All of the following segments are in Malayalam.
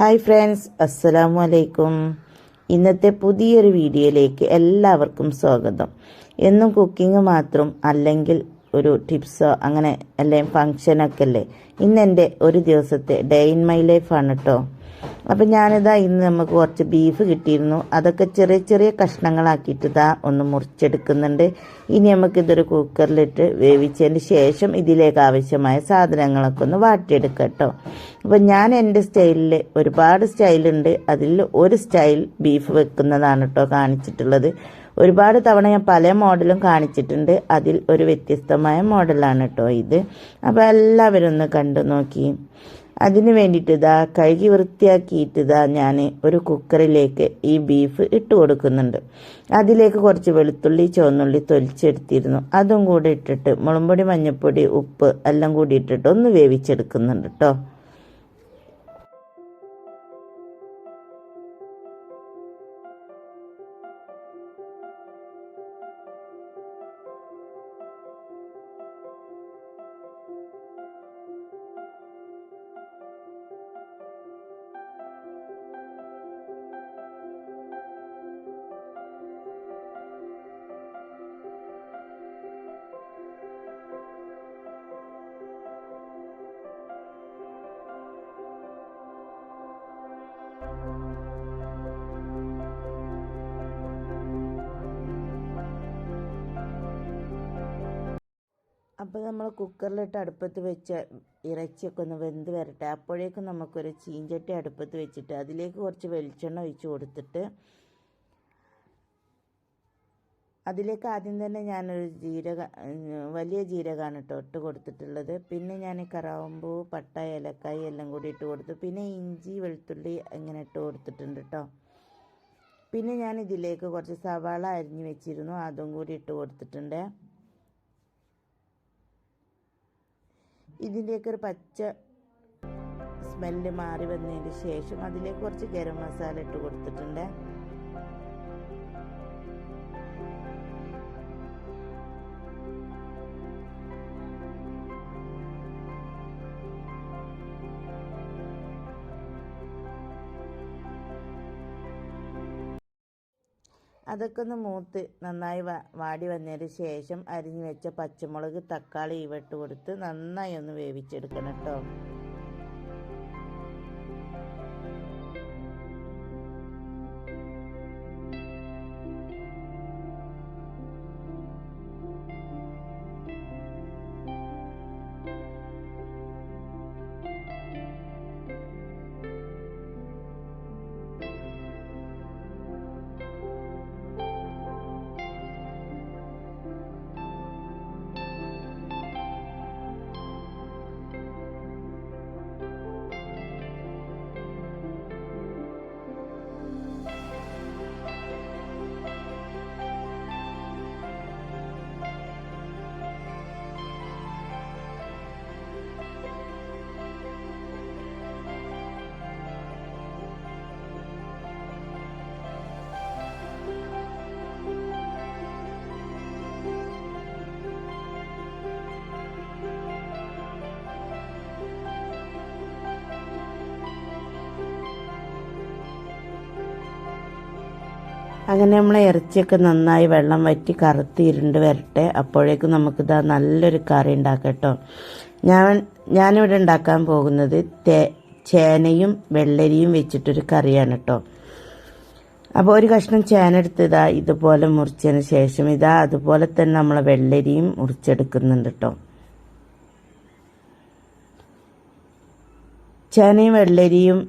ഹായ് ഫ്രണ്ട്സ്, അസ്സലാമു അലൈക്കും. ഇന്നത്തെ പുതിയൊരു വീഡിയോയിലേക്ക് എല്ലാവർക്കും സ്വാഗതം. എന്നും കുക്കിംഗ് മാത്രം അല്ലെങ്കിൽ ഒരു ടിപ്സോ അങ്ങനെ അല്ലെങ്കിൽ ഫങ്ഷനൊക്കെ അല്ലേ. ഇന്നെൻ്റെ ഒരു ദിവസത്തെ ഡേ ഇൻ മൈ ലൈഫാണ് കേട്ടോ. അപ്പം ഞാനിതാ ഇന്ന് നമുക്ക് കുറച്ച് ബീഫ് കിട്ടിയിരുന്നു. അതൊക്കെ ചെറിയ ചെറിയ കഷ്ണങ്ങളാക്കിയിട്ട് ഒന്ന് മുറിച്ചെടുക്കുന്നുണ്ട്. ഇനി നമുക്കിതൊരു കുക്കറിലിട്ട് വേവിച്ചതിന് ശേഷം ഇതിലേക്ക് ആവശ്യമായ സാധനങ്ങളൊക്കെ ഒന്ന് വാട്ടിയെടുക്കാം കേട്ടോ. അപ്പം ഞാൻ എൻ്റെ സ്റ്റൈലിൽ ഒരുപാട് സ്റ്റൈലുണ്ട്. അതിൽ ഒരു സ്റ്റൈൽ ബീഫ് വെക്കുന്നതാണ് കേട്ടോ കാണിച്ചിട്ടുള്ളത്. ഒരുപാട് തവണ ഞാൻ പല മോഡലും കാണിച്ചിട്ടുണ്ട്. അതിൽ ഒരു വ്യത്യസ്തമായ മോഡലാണ് കേട്ടോ ഇത്. അപ്പോൾ എല്ലാവരും ഒന്ന് കണ്ടു നോക്കി. അതിന് വേണ്ടിയിട്ട് കഴുകി വൃത്തിയാക്കിയിട്ട് ഞാൻ ഒരു കുക്കറിലേക്ക് ഈ ബീഫ് ഇട്ട് കൊടുക്കുന്നുണ്ട്. അതിലേക്ക് കുറച്ച് വെളുത്തുള്ളി ചുവന്നുള്ളി തൊലിച്ചെടുത്തിരുന്നു. അതും കൂടി ഇട്ടിട്ട് മുളകുപൊടി മഞ്ഞൾപ്പൊടി ഉപ്പ് എല്ലാം കൂടി ഇട്ടിട്ട് ഒന്ന് വേവിച്ചെടുക്കുന്നുണ്ട് കേട്ടോ. അപ്പോൾ നമ്മൾ കുക്കറിലിട്ട് അടുപ്പത്ത് വെച്ച ഇറച്ചിയൊക്കെ ഒന്ന് വെന്ത് വരട്ടെ. അപ്പോഴേക്കും നമുക്കൊരു ചീഞ്ചട്ടി അടുപ്പത്ത് വെച്ചിട്ട് അതിലേക്ക് കുറച്ച് വെളിച്ചെണ്ണ ഒഴിച്ച് കൊടുത്തിട്ട് അതിലേക്ക് ആദ്യം തന്നെ ഞാനൊരു വലിയ ജീരകമാണ് ഇട്ട് കൊടുത്തിട്ടുള്ളത്. പിന്നെ ഞാൻ കറാമ്പൂ പട്ട ഏലക്കായി എല്ലാം കൂടി ഇട്ട് കൊടുത്തു. പിന്നെ ഇഞ്ചി വെളുത്തുള്ളി ഇങ്ങനെ ഇട്ട് കൊടുത്തിട്ടുണ്ട് കേട്ടോ. പിന്നെ ഞാൻ ഇതിലേക്ക് കുറച്ച് സവാള അരിഞ്ഞ് വെച്ചിരുന്നു, അതും കൂടി ഇട്ട് കൊടുത്തിട്ടുണ്ട്. ഇതിൻ്റെയൊക്കെ ഒരു പച്ച സ്മെല്ല് മാറി വന്നതിന് ശേഷം അതിലേക്ക് കുറച്ച് ഗരം മസാല ഇട്ട് കൊടുത്തിട്ടുണ്ട്. അതൊക്കെ ഒന്ന് മൂത്ത് നന്നായി വാടി വന്നതിന് ശേഷം അരിഞ്ഞു വെച്ച പച്ചമുളക് തക്കാളി ഇവ ഇട്ട് കൊടുത്ത് നന്നായി ഒന്ന് വേവിച്ചെടുക്കണം കേട്ടോ. അങ്ങനെ നമ്മളെ ഇറച്ചിയൊക്കെ നന്നായി വെള്ളം വറ്റി കറുത്ത് ഇരുണ്ട് വരട്ടെ. അപ്പോഴേക്കും നമുക്കിതാ നല്ലൊരു കറി ഉണ്ടാക്കാം കേട്ടോ. ഞാനിവിടെ ഉണ്ടാക്കാൻ പോകുന്നത് ചേനയും വെള്ളരിയും വെച്ചിട്ടൊരു കറിയാണ് കേട്ടോ. അപ്പോൾ ഒരു കഷ്ണം ചേന എടുത്ത് ഇതുപോലെ മുറിച്ചതിന് ശേഷം അതുപോലെ തന്നെ നമ്മളെ വെള്ളരിയും മുറിച്ചെടുക്കുന്നുണ്ട് കേട്ടോ. ചേനയും വെള്ളരിയും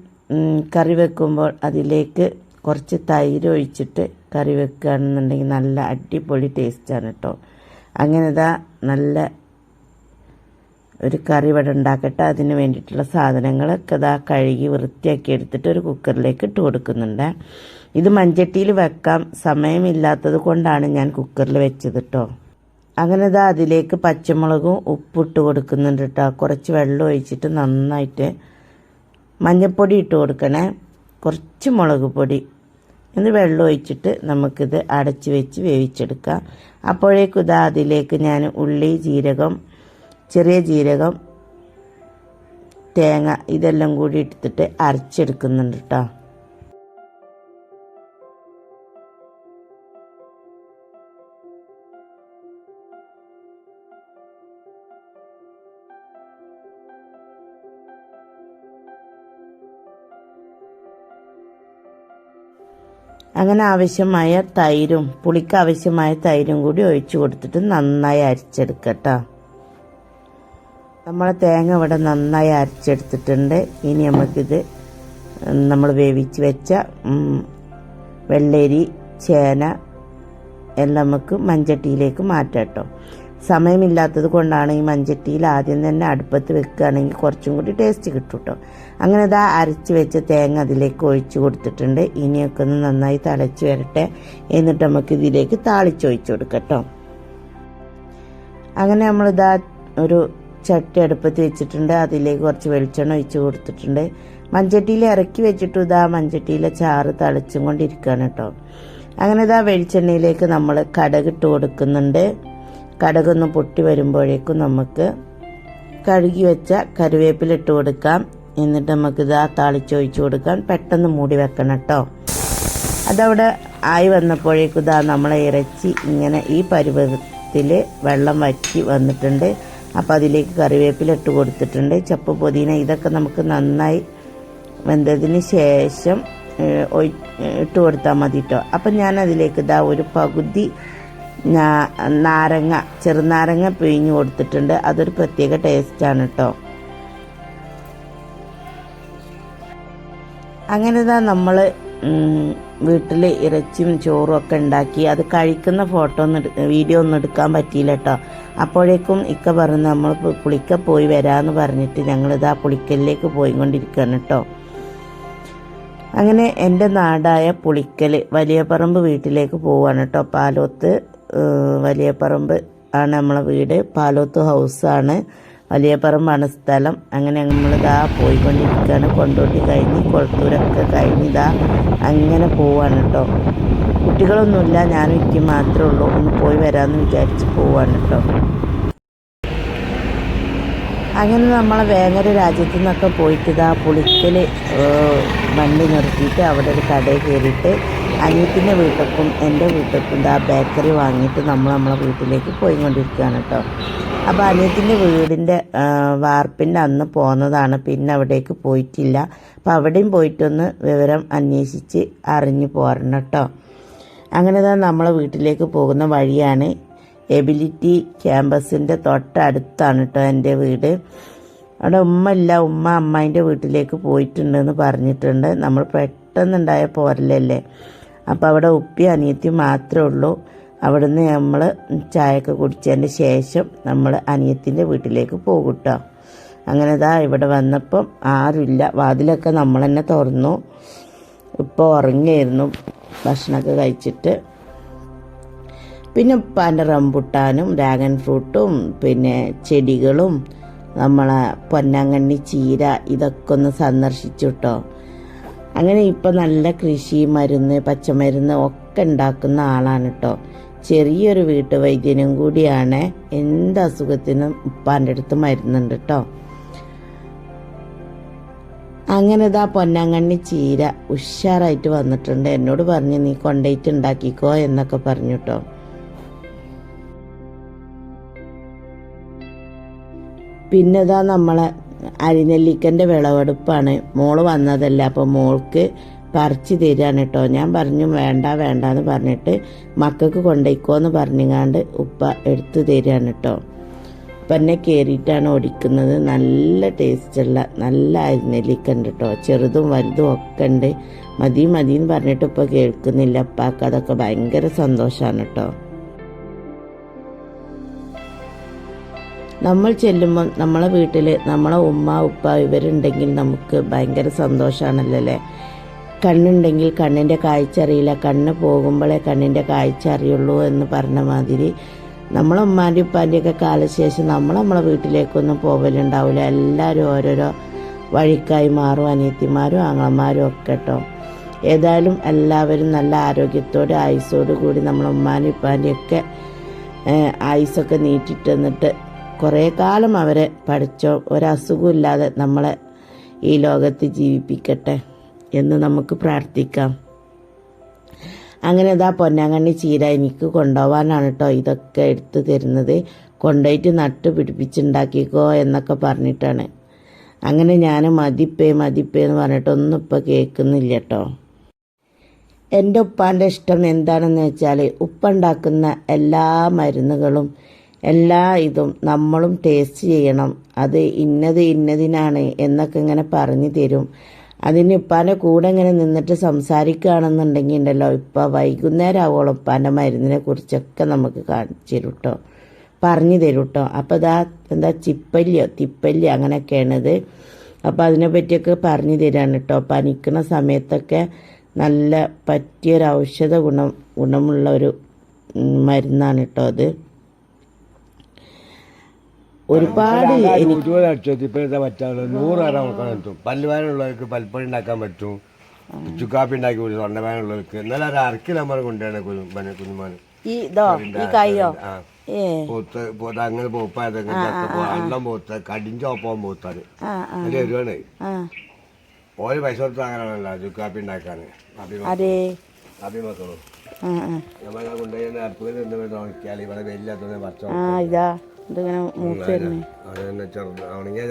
കറി വെക്കുമ്പോൾ അതിലേക്ക് കുറച്ച് തൈര് ഒഴിച്ചിട്ട് കറി വെക്കുകയാണെന്നുണ്ടെങ്കിൽ നല്ല അടിപൊളി ടേസ്റ്റാണ് കേട്ടോ. അങ്ങനെ നല്ല ഒരു കറി ഇവിടെ ഉണ്ടാക്കട്ടെ. അതിന് വേണ്ടിയിട്ടുള്ള സാധനങ്ങളൊക്കെ കഴുകി വൃത്തിയാക്കി എടുത്തിട്ട് ഒരു കുക്കറിലേക്ക് ഇട്ട് കൊടുക്കുന്നുണ്ട്. ഇത് മൺചട്ടിയിൽ വെക്കാം, സമയമില്ലാത്തത് കൊണ്ടാണ് ഞാൻ കുക്കറിൽ വെച്ചത് കേട്ടോ. അങ്ങനെ അതിലേക്ക് പച്ചമുളകും ഉപ്പിട്ട് കൊടുക്കുന്നുണ്ട് കേട്ടോ. കുറച്ച് വെള്ളം ഒഴിച്ചിട്ട് നന്നായിട്ട് മഞ്ഞൾപ്പൊടി ഇട്ട് കൊടുക്കണേ, കുറച്ച് മുളക് പൊടി എന്ന് വെള്ളം ഒഴിച്ചിട്ട് നമുക്കിത് അടച്ച് വെച്ച് വേവിച്ചെടുക്കാം. അപ്പോഴേക്കും അതിലേക്ക് ഞാൻ ഉള്ളി, ജീരകം, ചെറിയ ജീരകം, തേങ്ങ ഇതെല്ലാം കൂടി എടുത്തിട്ട് അരച്ചെടുക്കുന്നുണ്ട് കേട്ടോ. അങ്ങനെ ആവശ്യമായ തൈരും പുളിക്ക് ആവശ്യമായ തൈരും കൂടി ഒഴിച്ചു കൊടുത്തിട്ട് നന്നായി അരച്ചെടുക്കട്ടോ. നമ്മളെ തേങ്ങ ഇവിടെ നന്നായി അരച്ചെടുത്തിട്ടുണ്ട്. ഇനി നമുക്കിത് നമ്മൾ വേവിച്ച് വെച്ച വെള്ളരി, ചേന എല്ലാം നമുക്ക് മൺചട്ടിയിലേക്ക് മാറ്റാം കേട്ടോ. സമയമില്ലാത്തത് കൊണ്ടാണ് ഈ മൺചട്ടിയിൽ ആദ്യം തന്നെ അടുപ്പത്ത് വെക്കുകയാണെങ്കിൽ കുറച്ചും കൂടി ടേസ്റ്റ് കിട്ടും കേട്ടോ. അങ്ങനെ ഇതാ അരച്ച് വെച്ച തേങ്ങ അതിലേക്ക് ഒഴിച്ച് കൊടുത്തിട്ടുണ്ട്. ഇനിയൊക്കെ ഒന്ന് നന്നായി തിളച്ച് വരട്ടെ. എന്നിട്ട് നമുക്ക് ഇതിലേക്ക് താളിച്ചൊഴിച്ച് കൊടുക്കാം കേട്ടോ. അങ്ങനെ നമ്മളിതാ ഒരു ചട്ടി അടുപ്പത്ത് വെച്ചിട്ടുണ്ട്. അതിലേക്ക് കുറച്ച് വെളിച്ചെണ്ണ ഒഴിച്ച് കൊടുത്തിട്ടുണ്ട്. മൺചട്ടിയിൽ ഇറക്കി വെച്ചിട്ട് ഇതാ മൺചട്ടിയിലെ ചാറ് തിളച്ചും കൊണ്ടിരിക്കുകയാണ് കേട്ടോ. അങ്ങനെ ഇതാ വെളിച്ചെണ്ണയിലേക്ക് നമ്മൾ കടുകിട്ട് കൊടുക്കുന്നുണ്ട്. കടുകൊന്ന് പൊട്ടി വരുമ്പോഴേക്കും നമുക്ക് കഴുകി വെച്ച കറിവേപ്പില ഇട്ട് കൊടുക്കാം. എന്നിട്ട് നമുക്ക് ഇതാ താളിച്ചൊഴിച്ച് കൊടുക്കാം. പെട്ടെന്ന് മൂടി വെക്കണം കേട്ടോ. അതവിടെ ആയി വന്നപ്പോഴേക്കും ഇതാ നമ്മളെ ഇറച്ചി ഇങ്ങനെ ഈ പരുവത്തിൽ വെള്ളം വറ്റി വന്നിട്ടുണ്ട്. അപ്പോൾ അതിലേക്ക് കറിവേപ്പില ഇട്ട് കൊടുത്തിട്ടുണ്ട്. ചപ്പ് പുതിന ഇതൊക്കെ നമുക്ക് നന്നായി വെന്തതിന് ശേഷം ഇട്ട് കൊടുത്താൽ മതി കേട്ടോ. അപ്പം ഞാൻ അതിലേക്ക് ഇതാ ഒരു പകുതി നാരങ്ങ, ചെറുനാരങ്ങ പിഴിഞ്ഞ് കൊടുത്തിട്ടുണ്ട്. അതൊരു പ്രത്യേക ടേസ്റ്റാണ് കേട്ടോ. അങ്ങനെ ഇതാ നമ്മൾ വീട്ടിൽ ഇറച്ചിയും ചോറും ഒക്കെ ഉണ്ടാക്കി അത് കഴിക്കുന്ന വീഡിയോ ഒന്നും എടുക്കാൻ പറ്റിയില്ല കേട്ടോ. അപ്പോഴേക്കും ഇക്ക പറഞ്ഞു നമ്മൾ പുളിക്ക പോയി വരാമെന്ന് പറഞ്ഞിട്ട് ഞങ്ങളിതാ പുളിക്കലിലേക്ക് പോയിക്കൊണ്ടിരിക്കുകയാണ് കേട്ടോ. അങ്ങനെ എൻ്റെ നാടായ പുളിക്കൽ വലിയപറമ്പ് വീട്ടിലേക്ക് പോവുകയാണ് കേട്ടോ. പാലോത്ത് വലിയപറമ്പ് ആണ് നമ്മളെ വീട്. പാലോത്ത് ഹൗസാണ്, വലിയപറമ്പാണ് സ്ഥലം. അങ്ങനെ നമ്മളിതാ പോയിക്കൊണ്ടിരിക്കുകയാണ്. കൊണ്ടോട്ടി കഴിഞ്ഞ് കൊളത്തൂരൊക്കെ കഴിഞ്ഞ് ഇതാ അങ്ങനെ പോവാണ് കേട്ടോ. കുട്ടികളൊന്നുമില്ല, ഞാനും എനിക്ക് മാത്രമേ ഉള്ളൂ. ഒന്ന് പോയി വരാമെന്ന് വിചാരിച്ച് പോവാണ് കേട്ടോ. അങ്ങനെ നമ്മളെ വേങ്ങര രാജ്യത്തു നിന്നൊക്കെ പോയിട്ട് ഇതാ പുളിക്കൽ വണ്ടി നിർത്തിയിട്ട് അവിടെ ഒരു കടയിൽ കയറിയിട്ട് അനിയത്തിൻ്റെ വീട്ടിലേക്കും എൻ്റെ വീട്ടിലേക്കും ഇതാ ബേക്കറി വാങ്ങിയിട്ട് നമ്മളെ വീട്ടിലേക്ക് പോയിക്കൊണ്ടിരിക്കുകയാണ് കേട്ടോ. അപ്പോൾ അനിയത്തിൻ്റെ വീടിൻ്റെ വാർപ്പിൻ്റെ അന്ന് പോന്നതാണ്, പിന്നെ അവിടേക്ക് പോയിട്ടില്ല. അപ്പോൾ അവിടെയും പോയിട്ടൊന്ന് വിവരം അന്വേഷിച്ച് അറിഞ്ഞു പോരണം കേട്ടോ. അങ്ങനെ തന്നെ നമ്മളെ വീട്ടിലേക്ക് പോകുന്ന വഴിയാണ്. എബിലിറ്റി ക്യാമ്പസിൻ്റെ തൊട്ടടുത്താണ് കേട്ടോ എൻ്റെ വീട്. അവിടെ ഉമ്മ അമ്മായിൻ്റെ വീട്ടിലേക്ക് പോയിട്ടുണ്ടെന്ന് പറഞ്ഞിട്ടുണ്ട്. നമ്മൾ പെട്ടെന്നുണ്ടായ പോരലല്ലേ. അപ്പോൾ അവിടെ ഉപ്പി അനിയത്തി മാത്രമേ ഉള്ളൂ. അവിടുന്ന് നമ്മൾ ചായയൊക്കെ കുടിച്ചതിന് ശേഷം നമ്മൾ അനിയത്തിൻ്റെ വീട്ടിലേക്ക് പോകും കേട്ടോ. അങ്ങനെ ഇതാ ഇവിടെ വന്നപ്പം ആരുമില്ല. വാതിലൊക്കെ നമ്മൾ തന്നെ തുറന്നു. ഇപ്പോൾ ഉറങ്ങിയായിരുന്നു ഭക്ഷണമൊക്കെ കഴിച്ചിട്ട്. പിന്നെ ഉപ്പാൻ്റെ റംബുട്ടാനും ഡ്രാഗൺ ഫ്രൂട്ടും പിന്നെ ചെടികളും നമ്മളെ പൊന്നാങ്കണ്ണി ചീര ഇതൊക്കെ ഒന്ന് സന്ദർശിച്ചു കേട്ടോ. അങ്ങനെ ഇപ്പം നല്ല കൃഷി, മരുന്ന്, പച്ചമരുന്ന് ഒക്കെ ഉണ്ടാക്കുന്ന ആളാണ് കേട്ടോ. ചെറിയൊരു വീട്ടുവൈദ്യനും കൂടിയാണ്. എന്ത് അസുഖത്തിനും ഉപ്പാൻ്റെ അടുത്ത് മരുന്നുണ്ട് കേട്ടോ. അങ്ങനെ ഇതാ പൊന്നാങ്കണ്ണി ചീര ഉഷാറായിട്ട് വന്നിട്ടുണ്ട്. എന്നോട് പറഞ്ഞു നീ കൊണ്ടുപോയിട്ട് ഉണ്ടാക്കിക്കോ എന്നൊക്കെ പറഞ്ഞു കേട്ടോ. പിന്നെ ഇതാ നമ്മളെ അരിനെല്ലിക്കൻ്റെ വിളവെടുപ്പാണ്. മോള് വന്നതല്ല, അപ്പോൾ മോൾക്ക് പറിച്ച് തരികയാണ് കേട്ടോ. ഞാൻ പറഞ്ഞു വേണ്ടാന്ന് പറഞ്ഞിട്ട് മക്കൾക്ക് കൊണ്ടുപോയിക്കോന്ന് പറഞ്ഞുങ്ങാണ്ട് ഉപ്പ എടുത്ത് തരികയാണ് കേട്ടോ. അപ്പം എന്നെ കയറിയിട്ടാണ് ഒടിക്കുന്നത്. നല്ല ടേസ്റ്റുള്ള നല്ല അരിനെല്ലിക്ക ഉണ്ട് കേട്ടോ. ചെറുതും വലുതും ഒക്കെ ഉണ്ട്. മതിയെന്ന് പറഞ്ഞിട്ട് ഇപ്പോൾ കേൾക്കുന്നില്ല. ഉപ്പാക്ക് അതൊക്കെ ഭയങ്കര സന്തോഷമാണ് കേട്ടോ. നമ്മൾ ചെല്ലുമ്പോൾ നമ്മളെ വീട്ടിൽ നമ്മളെ ഉമ്മ ഉപ്പ ഇവരുണ്ടെങ്കിൽ നമുക്ക് ഭയങ്കര സന്തോഷമാണല്ലോ അല്ലേ. കണ്ണുണ്ടെങ്കിൽ കണ്ണിൻ്റെ കാഴ്ച അറിയില്ല, കണ്ണ് പോകുമ്പോഴേ കണ്ണിൻ്റെ കാഴ്ച അറിയുള്ളൂ എന്ന് പറഞ്ഞ മാതിരി നമ്മളെ ഉമ്മാൻ്റെ ഉപ്പാൻ്റെയൊക്കെ കാലശേഷം നമ്മളെ വീട്ടിലേക്കൊന്നും പോകലുണ്ടാവില്ല. എല്ലാവരും ഓരോരോ വഴിക്കായി മാറും. അനിയത്തിമാരും ആങ്ങളമാരും ഒക്കെ കേട്ടോ. ഏതായാലും എല്ലാവരും നല്ല ആരോഗ്യത്തോടെ ആയുസ്സോടു കൂടി നമ്മളെ ഉമ്മാൻ്റെ ഉപ്പാൻ്റെയൊക്കെ ആയുസ്സൊക്കെ നീട്ടിട്ട് എന്നിട്ട് കുറേ കാലം അവരെ പഠിച്ചോ ഒരസുഖമില്ലാതെ നമ്മളെ ഈ ലോകത്ത് ജീവിപ്പിക്കട്ടെ എന്ന് നമുക്ക് പ്രാർത്ഥിക്കാം. അങ്ങനെ ഇതാ പൊന്നാങ്കണ്ണി ചീര എനിക്ക് കൊണ്ടുപോകാനാണ് കേട്ടോ ഇതൊക്കെ എടുത്ത് തരുന്നത്. കൊണ്ടുപോയിട്ട് നട്ട് പിടിപ്പിച്ചുണ്ടാക്കിക്കോ എന്നൊക്കെ പറഞ്ഞിട്ടാണ്. അങ്ങനെ ഞാൻ മതിപ്പേ എന്ന് പറഞ്ഞിട്ടൊന്നും ഇപ്പോൾ കേൾക്കുന്നില്ല കേട്ടോ. എൻ്റെ ഉപ്പാൻ്റെ ഇഷ്ടം എന്താണെന്ന് വെച്ചാൽ ഉപ്പ ഉണ്ടാക്കുന്ന എല്ലാ മരുന്നുകളും എല്ലാ ഇതും നമ്മളും ടേസ്റ്റ് ചെയ്യണം. അത് ഇന്നതിനാണ് എന്നൊക്കെ ഇങ്ങനെ പറഞ്ഞു തരും. അതിന് ഉപ്പാൻ്റെ കൂടെ ഇങ്ങനെ നിന്നിട്ട് സംസാരിക്കുകയാണെന്നുണ്ടെങ്കിൽ ഉണ്ടല്ലോ ഇപ്പം വൈകുന്നേരം ആവോളം ഉപ്പാൻ്റെ മരുന്നിനെ കുറിച്ചൊക്കെ നമുക്ക് കാണിച്ചു തരും കേട്ടോ, പറഞ്ഞു തരും കേട്ടോ. അപ്പോൾ ഇതാ എന്താ തിപ്പല്ലിയോ അങ്ങനെയൊക്കെയാണിത്. അപ്പോൾ അതിനെ പറ്റിയൊക്കെ പറഞ്ഞു തരാണ് കേട്ടോ. പനിക്കുന്ന സമയത്തൊക്കെ നല്ല പറ്റിയൊരു ഔഷധ ഗുണമുള്ള ഒരു മരുന്നാണ് കേട്ടോ അത്. ഒരുപാട് പല്ലുവാനുള്ളവർക്ക് പൽപ്പണി ഉണ്ടാക്കാൻ പറ്റും, ചുക്കാപ്പി ഉണ്ടാക്കി കൊടുക്കും. തൊണ്ടവേനുള്ളവർക്ക് എന്നാലും ഒരു അരക്കിലമ്മ കൊണ്ടുവരണ കുഞ്ഞുമാന് അങ്ങനെ പോപ്പായതൊക്കെ അള്ളം പോത്ത കടിഞ്ചോപ്പം പോത്താണ് അതിൽ വരുവാണ്. ഓരോ പൈസ കൊടുത്ത് അങ്ങനെയാണല്ലോ ചുക്കാപ്പി ഉണ്ടാക്കാന്. അഭി മക്കളും നമ്മളെ കൊണ്ടുപോയി അടുപ്പിൽ നിന്ന് നോക്കിയാൽ ഇവിടെ വെയിലാത്ത പച്ച ഉണങ്ങിയ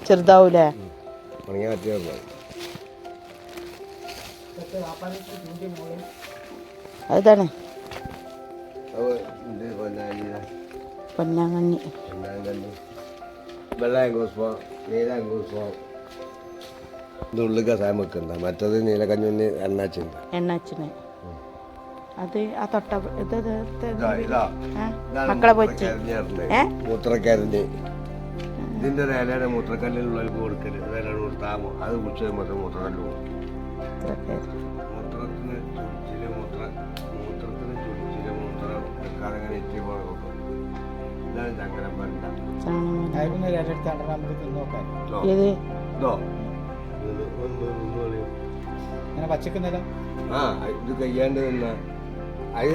ചെറുതാവൂലേ ഉണങ്ങിയ പച്ച ചെറുതാവും. അതാണ് പൊന്നാങ്കണ്ണി. വെള്ളാങ്കൂസ്പോ നീലാങ്കൂസ്പോ ഇത് ഉള്ളിൽ കസായം വെക്കണ്ട. മറ്റത് നീലക്കഞ്ഞുണ്ണി എണ്ണാച്ചിന് അത് ആ തൊട്ട മക്കളെ പൊറ്റി മൂത്രക്കരഞ്ഞ് ഇതിന്റെ ഒരു ഇലയുടെ മൂത്രക്കല്ലിലുള്ളവർക്ക് കൊടുക്കല് ഇലയുടെ കൊടുത്താമോ അത് കുടിച്ച് കഴിയുമ്പോൾ മൂത്രക്കല്ല് പോകും. മൂത്രത്തിന് ചുടിച്ചില് മൂത്രം വെക്കാതെ അങ്ങനെ എത്തി പോലെ കൊടുക്കും. ഇതാണ് ചങ്കരം പണ്ട. ഇത് കഴിയാണ്ട് നിന്ന അത്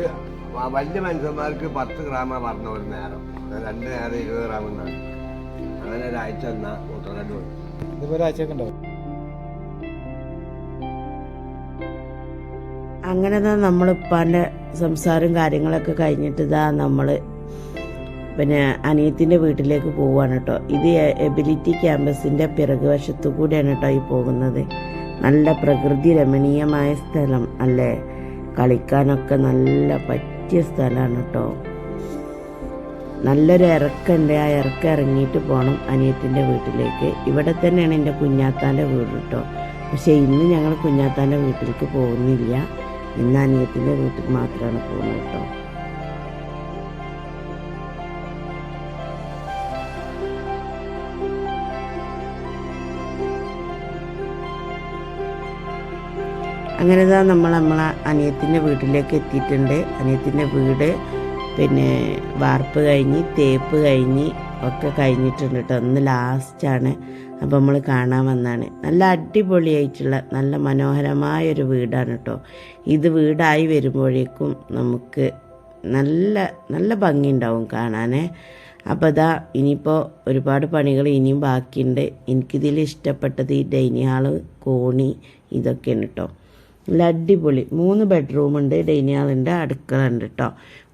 വലിയ മനുഷ്യന്മാർക്ക് 10 ഗ്രാമ പറഞ്ഞ ഒരു നേരം, 2 നേരം 20 ഗ്രാം എന്നാണ്. അങ്ങനെ ഒരാഴ്ച എന്നാ മൂത്രക്കല്ല് ഇതുപോലെ ആഴ്ചയൊക്കെ. അങ്ങനെ നമ്മളിപ്പാൻ്റെ സംസാരം കാര്യങ്ങളൊക്കെ കഴിഞ്ഞിട്ട് ഇതാ നമ്മൾ പിന്നെ അനിയത്തിൻ്റെ വീട്ടിലേക്ക് പോവുകയാണ് കേട്ടോ. ഇത് എബിലിറ്റി ക്യാമ്പസിൻ്റെ പിറകുവശത്തു കൂടിയാണ് കേട്ടോ ഈ പോകുന്നത്. നല്ല പ്രകൃതി രമണീയമായ സ്ഥലം അല്ലേ, കളിക്കാനൊക്കെ നല്ല പറ്റിയ സ്ഥലമാണ് കേട്ടോ. നല്ലൊരു ഇറക്കുണ്ട്, ആ ഇറക്കം ഇറങ്ങിയിട്ട് പോകണം അനിയത്തിൻ്റെ വീട്ടിലേക്ക്. ഇവിടെ തന്നെയാണ് എൻ്റെ കുഞ്ഞാത്താൻ്റെ വീട് കേട്ടോ. പക്ഷേ ഇന്ന് ഞങ്ങൾ കുഞ്ഞാത്താൻ്റെ വീട്ടിലേക്ക് പോകുന്നില്ല, ഇന്ന് അനിയത്തിൻ്റെ വീട്ടിൽ മാത്രമാണ് പോകുന്നത് കേട്ടോ. അങ്ങനെ നമ്മളെ അനിയത്തിൻ്റെ വീട്ടിലേക്ക് എത്തിയിട്ടുണ്ട്. അനിയത്തിൻ്റെ വീട് പിന്നെ വാർപ്പ് കഴിഞ്ഞ് തേപ്പ് കഴിഞ്ഞ് ഒക്കെ കഴിഞ്ഞിട്ടുണ്ട് കേട്ടോ. ഒന്ന് ലാസ്റ്റാണ്. അപ്പോൾ നമ്മൾ കാണാൻ വന്നാണ്. നല്ല അടിപൊളിയായിട്ടുള്ള നല്ല മനോഹരമായൊരു വീടാണ് കേട്ടോ. ഇത് വീടായി വരുമ്പോഴേക്കും നമുക്ക് നല്ല നല്ല ഭംഗിയുണ്ടാവും കാണാൻ. അപ്പോൾ ഇനിയിപ്പോൾ ഒരുപാട് പണികൾ ഇനിയും ബാക്കിയുണ്ട്. എനിക്കിതിൽ ഇഷ്ടപ്പെട്ടത് ഈ ഡൈനിങ് ഹാള്, കോണി ഇതൊക്കെയാണ് കേട്ടോ. നല്ല അടിപൊളി 3 ബെഡ്റൂമുണ്ട്, ഡൈനിങ് ഹാളുണ്ട്, അടുക്കള ഉണ്ട് കേട്ടോ.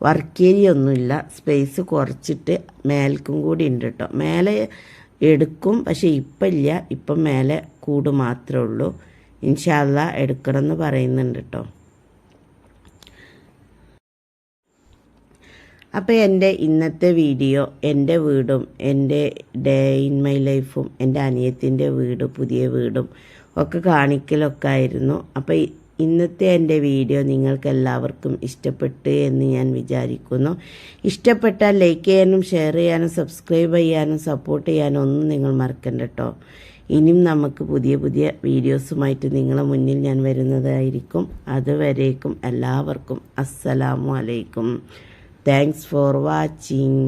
വർക്ക് ഏരിയ ഒന്നുമില്ല, സ്പേസ് കുറച്ചിട്ട് മേൽക്കും കൂടി ഉണ്ട് കേട്ടോ. മേലെ എടുക്കും, പക്ഷേ ഇപ്പം ഇല്ല, ഇപ്പം മേലെ കൂട് മാത്രമേ ഉള്ളൂ. ഇൻഷാ അല്ലാ എടുക്കണം എന്ന് പറയുന്നുണ്ട് കേട്ടോ. അപ്പോൾ എൻ്റെ ഇന്നത്തെ വീഡിയോ എൻ്റെ വീടും എൻ്റെ ഡേ ഇൻ മൈ ലൈഫും എൻ്റെ അനിയത്തിൻ്റെ വീട് പുതിയ വീടും ഒക്കെ കാണിക്കലൊക്കെ ആയിരുന്നു. അപ്പോൾ ഇന്നത്തെ എൻ്റെ വീഡിയോ നിങ്ങൾക്ക് എല്ലാവർക്കും ഇഷ്ടപ്പെട്ട് എന്ന് ഞാൻ വിചാരിക്കുന്നു. ഇഷ്ടപ്പെട്ടാൽ ലൈക്ക് ചെയ്യാനും ഷെയർ ചെയ്യാനും സബ്സ്ക്രൈബ് ചെയ്യാനും സപ്പോർട്ട് ചെയ്യാനും ഒന്നും നിങ്ങൾ മറക്കണ്ട കേട്ടോ. ഇനിയും നമുക്ക് പുതിയ പുതിയ വീഡിയോസുമായിട്ട് നിങ്ങളുടെ മുന്നിൽ ഞാൻ വരുന്നതായിരിക്കും. അതുവരേക്കും എല്ലാവർക്കും അസ്സലാമു അലൈക്കും. Thanks for watching.